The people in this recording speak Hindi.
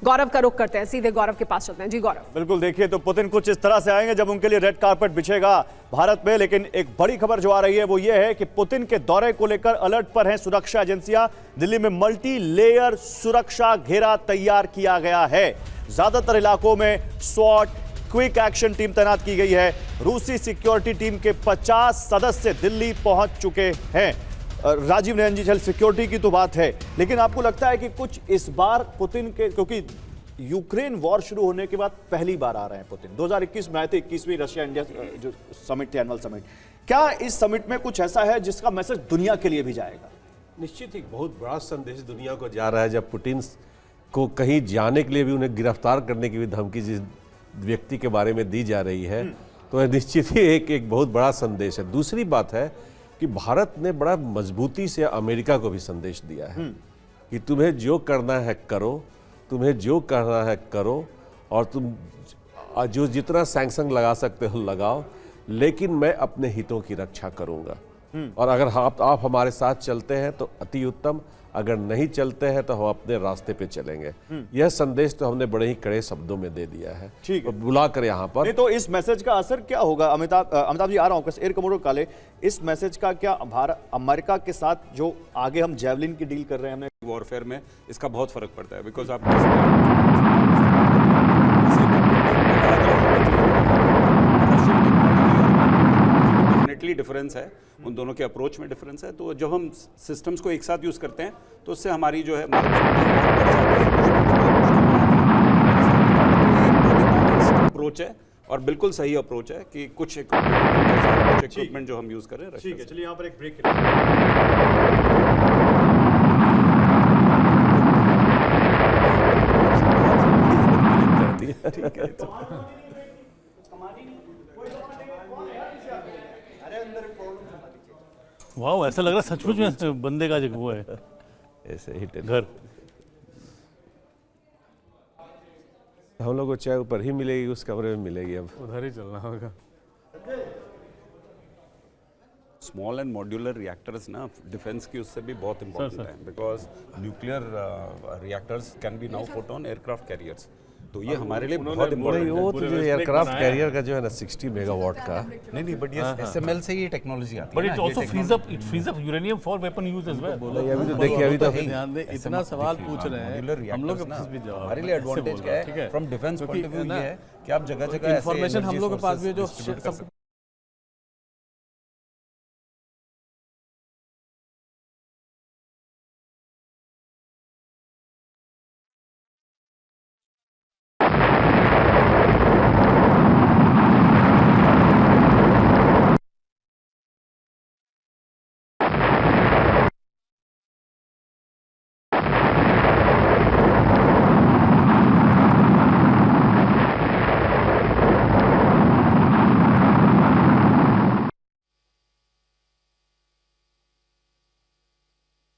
गौरव का रुख करते हैं, सीधे गौरव के पास चलते हैं। जी गौरव। बिल्कुल, देखिए तो पुतिन कुछ इस तरह से आएंगे जब उनके लिए रेड कारपेट बिछेगा भारत में। लेकिन एक बड़ी खबर जो आ रही है वो ये है कि पुतिन के दौरे को लेकर अलर्ट पर हैं सुरक्षा एजेंसियां। दिल्ली में मल्टी लेयर सुरक्षा घेरा तैयार किया गया है। ज्यादातर इलाकों में स्वॉट क्विक एक्शन टीम तैनात की गई है। रूसी सिक्योरिटी टीम के 50 सदस्य दिल्ली पहुंच चुके हैं। राजीव रंजन जी, सिक्योरिटी की तो बात है, लेकिन आपको लगता है कि कुछ इस बार पुतिन के, क्योंकि यूक्रेन वॉर शुरू होने के बाद पहली बार आ रहे हैं पुतिन, 2021 में आए थे, 21वीं रशिया इंडिया जो समिट थी, एनुअल समिट, क्या इस समिट में कुछ ऐसा है जिसका मैसेज दुनिया के लिए भी जाएगा? निश्चित एक बहुत बड़ा संदेश दुनिया को जा रहा है। जब पुतिन को कहीं जाने के लिए भी, उन्हें गिरफ्तार करने की भी धमकी जिस व्यक्ति के बारे में दी जा रही है, तो निश्चित ही एक बहुत बड़ा संदेश है। दूसरी बात है कि भारत ने बड़ा मजबूती से अमेरिका को भी संदेश दिया है कि तुम्हें जो करना है करो, तुम्हें जो करना है करो, और तुम जो जितना सैंक्शन लगा सकते हो लगाओ, लेकिन मैं अपने हितों की रक्षा करूंगा। और अगर आप हमारे साथ चलते हैं तो अति उत्तम, अगर नहीं चलते हैं तो हम अपने रास्ते पे चलेंगे। यह संदेश तो हमने बड़े ही कड़े शब्दों में दे दिया है, ठीक है, बुलाकर यहाँ पर। नहीं तो इस मैसेज का असर क्या होगा? अमिताभ जी, आ रहा हूँ एयर कमोडोर काले, इस मैसेज का क्या भारत अमेरिका के साथ जो आगे हम जेवलिन की डील कर रहे हैं, हमने वॉरफेयर में इसका बहुत फर्क पड़ता है। बिकॉज आप डेफिनेटली डिफरेंस है, उन दोनों के अप्रोच में डिफरेंस है। तो जब हम सिस्टम्स को एक साथ यूज करते हैं तो उससे हमारी जो है अप्रोच है, और बिल्कुल सही अप्रोच है कि कुछ इक्विपमेंट जो हम यूज कर रहे हैं। ठीक है, चलिए यहाँ पर एक ब्रेक ठीक है। वाह, ऐसा लग रहा है सचमुच में बंदे का जो वो है ऐसे ही घर। हम लोग को चाय ऊपर ही मिलेगी, उस कमरे में मिलेगी, अब उधर ही चलना होगा। स्मॉल एंड मॉड्यूलर रिएक्टर्स ना डिफेंस की उससे भी बहुत इंपॉर्टेंट है, because nuclear reactors can be now put on aircraft carriers. तो ये हमारे लिए बहुत इंपॉर्टेंट है। वो तो जो एयरक्राफ्ट कैरियर का जो है ना 60 मेगावाट का, नहीं बट ये एसएमएल से ये टेक्नोलॉजी आती है। But it also freeze up uranium for weapon use as well. अभी तो देखिए, अभी तो ध्यान दे, इतना सवाल पूछ रहे हैं हम लोग के पास भी जवाब हमारे लिए एडवांटेज क्या है from defence point of view ये है कि आप जगह जगह इन्फॉर्मेशन हम लोग के पास भी जो सब